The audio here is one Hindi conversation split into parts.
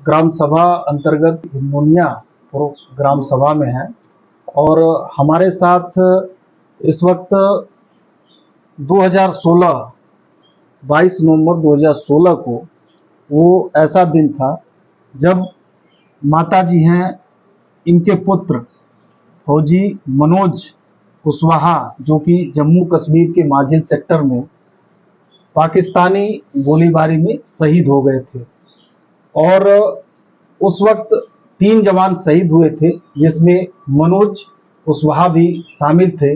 ग्राम सभा अंतर्गत हिरनोनिया ग्राम सभा में है और हमारे साथ इस वक्त 2016 22 नवंबर 2016 को वो ऐसा दिन था जब माता जी हैं, इनके पुत्र फौजी मनोज कुशवाहा जो कि जम्मू कश्मीर के माजिल सेक्टर में पाकिस्तानी गोलीबारी में शहीद हो गए थे। और उस वक्त 3 जवान शहीद हुए थे जिसमें मनोज कुशवाहा भी शामिल थे।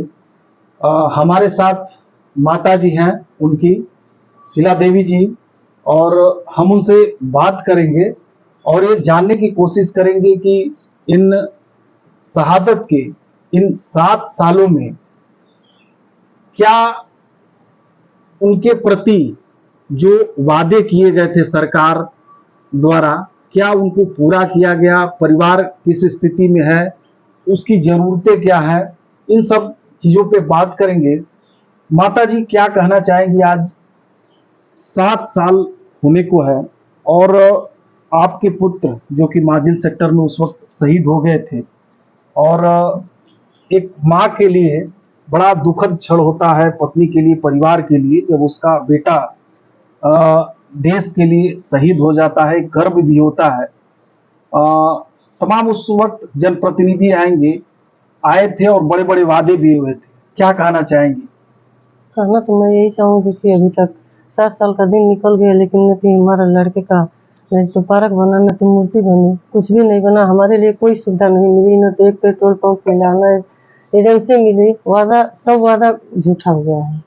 हमारे साथ माता जी हैं उनकी, शीला देवी जी, और हम उनसे बात करेंगे और ये जानने की कोशिश करेंगे कि इन शहादत के इन 7 सालों में क्या उनके प्रति जो वादे किए गए थे सरकार द्वारा, क्या उनको पूरा किया गया, परिवार किस स्थिति में है, उसकी ज़रूरतें क्या है, इन सब चीज़ों पे बात करेंगे। माता जी क्या कहना चाहेंगी? आज 7 साल होने को है और आपके पुत्र जो कि माजिल सेक्टर में उस वक्त शहीद हो गए थे और एक माँ के लिए बड़ा दुखद क्षण होता है, पत्नी के लिए, परिवार के लिए, जब उसका बेटा देश के लिए शहीद हो जाता है। गर्व भी होता है। तमाम उस वक्त जनप्रतिनिधि आए थे और बड़े बड़े वादे भी हुए थे। क्या कहना चाहेंगी? कहना तो मैं यही चाहूँगी कि अभी तक 7 साल का दिन निकल गया, लेकिन न तो हमारा लड़के का न तो पार्क बना, न तो मूर्ति बनी, कुछ भी नहीं बना। हमारे लिए कोई सुविधा नहीं मिली, न तो एक पेट्रोल पंप मिला, न एजेंसी मिली। सब वादा झूठा हो गया है,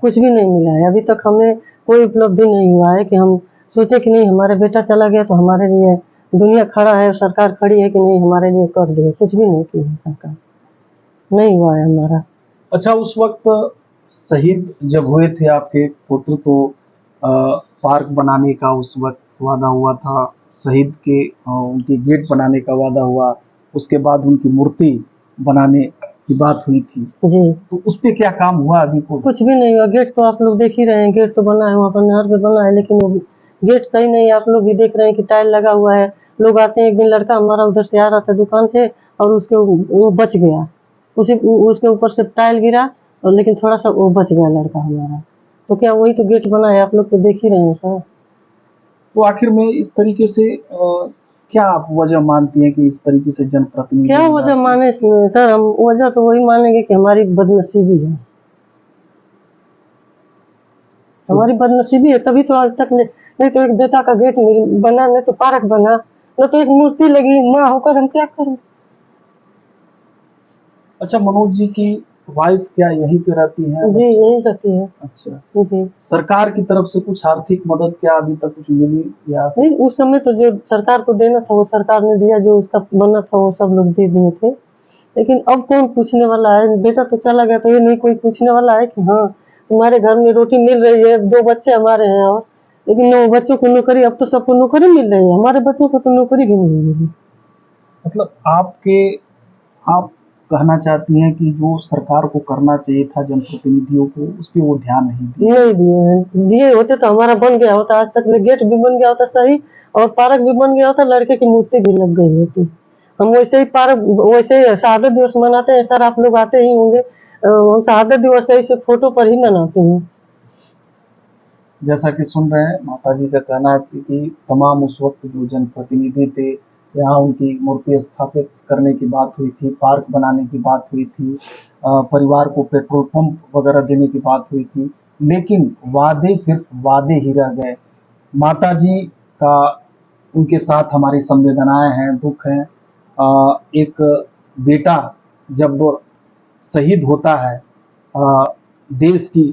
कुछ भी नहीं मिला है। अभी तक हमें कोई उपलब्धि नहीं हुआ है कि हम सोचे कि नहीं हमारे बेटा चला गया तो हमारे लिए दुनिया खड़ा है, सरकार खड़ी है कि नहीं हमारे लिए कर दे। कुछ भी नहीं की है सरकार, नहीं हुआ है हमारा। अच्छा, उस वक्त शहीद जब हुए थे आपके पुत्र तो पार्क बनाने का उस वक्त वादा हुआ था, शहीद के उनके गेट बनाने का वादा हुआ, उसके बाद उनकी मूर्ति बनाने की बात हुई थी जी। तो उस पे क्या काम हुआ? अभी को कुछ भी नहीं हुआ। गेट तो आप लोग देख ही रहे हैं, गेट तो बना है, वहाँ पर नहर पे बना है, लेकिन वो गेट सही नहीं है। आप लोग भी देख रहे हैं कि टाइल लगा हुआ है। लोग आते हैं, एक दिन लड़का हमारा उधर से आ रहा था दुकान से और वो बच गया, उसके ऊपर से टाइल गिरा और लेकिन थोड़ा सा वो बच गया लड़का हमारा। तो क्या वही तो गेट बना है, आप लोग तो देख ही रहे हैं सर। तो आखिर में इस तरीके से क्या आप वजह मानती हैं कि इस तरीके से जनप्रतिनिधि क्या वजह माने सर? हम वजह तो वही मानेंगे कि हमारी बदनसीबी है, हमारी बदनसीबी है, तभी तो आज तक नहीं तो एक बेटा का गेट बना, नहीं तो पार्क बना, नहीं तो एक मूर्ति लगी। माँ होकर हम क्या करें? अच्छा, मनोज जी की वाइफ क्या यहीं पे रहती है? जी यहीं रहती है। अच्छा जी। सरकार की तरफ से कुछ आर्थिक मदद क्या अभी तक कुछ मिली या? नहीं, उस समय तो जो सरकार को देना था वो सरकार ने दिया, जो उसका बना था वो सब लोग दे दिए थे। लेकिन अब कौन पूछने वाला है? बेटा तो चला गया तो ये नहीं कोई पूछने वाला है कि हाँ तुम्हारे घर में रोटी मिल रही है, 2 बच्चे हमारे हैं। और लेकिन बच्चों को नौकरी, अब तो सबको नौकरी मिल रही है, हमारे बच्चों को तो नौकरी भी नहीं मिली। मतलब आप कहना चाहती हैं कि जो सरकार को करना चाहिए था जनप्रतिनिधियों को, उस पे वो ध्यान नहीं दिए। दिए होते तो हमारा बन गया होता, आज तक में गेट भी बन गया होता सही, और पार्क भी बन गया होता, लड़के की मूर्ति भी लग गई होती। हम वैसे ही पार्क, वैसे ही शहादत दिवस मनाते हैं सर, आप लोग आते ही होंगे। हम शहादत दिवस ऐसे फोटो पर ही मनाते हैं। जैसा कि सुन रहे हैं, माता जी का कहना है कि तमाम उस वक्त जो जनप्रतिनिधि थे, यहाँ उनकी मूर्ति स्थापित करने की बात हुई थी, पार्क बनाने की बात हुई थी, परिवार को पेट्रोल पंप वगैरह देने की बात हुई थी, लेकिन वादे सिर्फ वादे ही रह गए। माता जी का उनके साथ हमारी संवेदनाएं हैं, दुख है। एक बेटा जब शहीद होता है देश की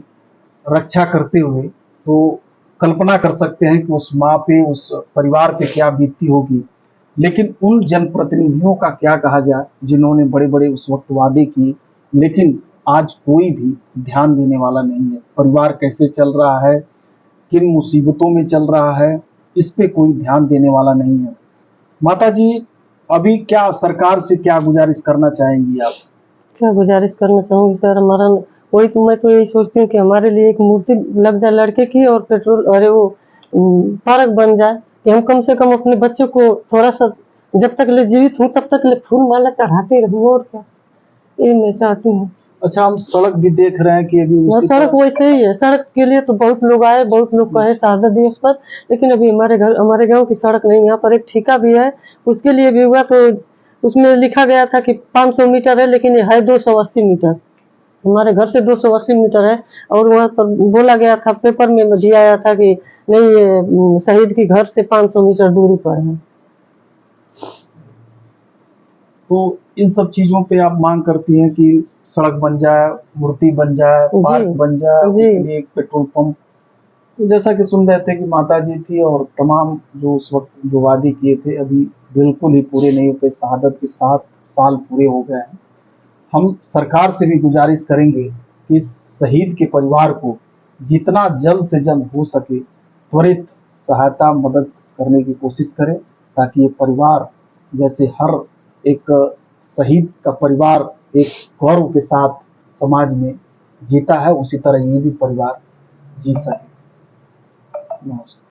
रक्षा करते हुए, तो कल्पना कर सकते हैं कि उस माँ पे, उस परिवार पे क्या बीतती होगी। लेकिन उन जनप्रतिनिधियों का क्या कहा जाए जिन्होंने बड़े बड़े उस वक्त वादे किए, लेकिन आज कोई भी ध्यान देने वाला नहीं है। परिवार कैसे चल रहा है, किन मुसीबतों में चल रहा है, इस पे कोई ध्यान देने वाला नहीं है। माता जी, अभी क्या सरकार से क्या गुजारिश करना चाहेंगी आप? क्या गुजारिश करना चाहूँगी सर? हमारा वही तो, मैं तो यही सोचती हूँ कि हमारे लिए एक मूर्ति लग जाए लड़के की, और पेट्रोल, अरे वो पार्क बन जाए, कि हम कम से कम अपने बच्चों को थोड़ा सा, जब तक ले जीवित हूँ तब तक ले फूल माला चढ़ाते रहूँ, और क्या, ये मैं चाहती हूँ। अच्छा, हम सड़क भी देख रहे हैं कि अभी और उसी सड़क तरह वैसे ही है, सड़क के लिए तो बहुत लोग आए, बहुत लोग कहे शारदा दिवस पर, लेकिन अभी हमारे गांव की सड़क नहीं, यहाँ पर एक ठेका भी है, उसके लिए भी हुआ, तो उसमें लिखा गया था कि 500 मीटर है, लेकिन ये है 280 मीटर। हमारे घर से 280 मीटर है, और वहाँ पर बोला गया था, पेपर में दिया आया था कि नहीं, ये शहीद के घर से 500 मीटर दूरी पर है। तो इन सब चीजों पे आप मांग करती हैं कि सड़क बन जाए, मूर्ति बन जाए, पार्क बन जाए, जी उनके लिए एक पेट्रोल पंप। तो जैसा कि सुन रहे थे कि माता जी थी और तमाम जो उस वक्त जो वादे किए थे अभी बिल्कुल ही पूरे नहीं हो पाए। शहादत के 7 साल पूरे हो गए हैं। हम सरकार से भी गुजारिश करेंगे कि इस शहीद के परिवार को जितना जल्द से जल्द हो सके त्वरित सहायता मदद करने की कोशिश करें, ताकि ये परिवार, जैसे हर एक शहीद का परिवार एक गौरव के साथ समाज में जीता है, उसी तरह ये भी परिवार जी सके। नमस्कार।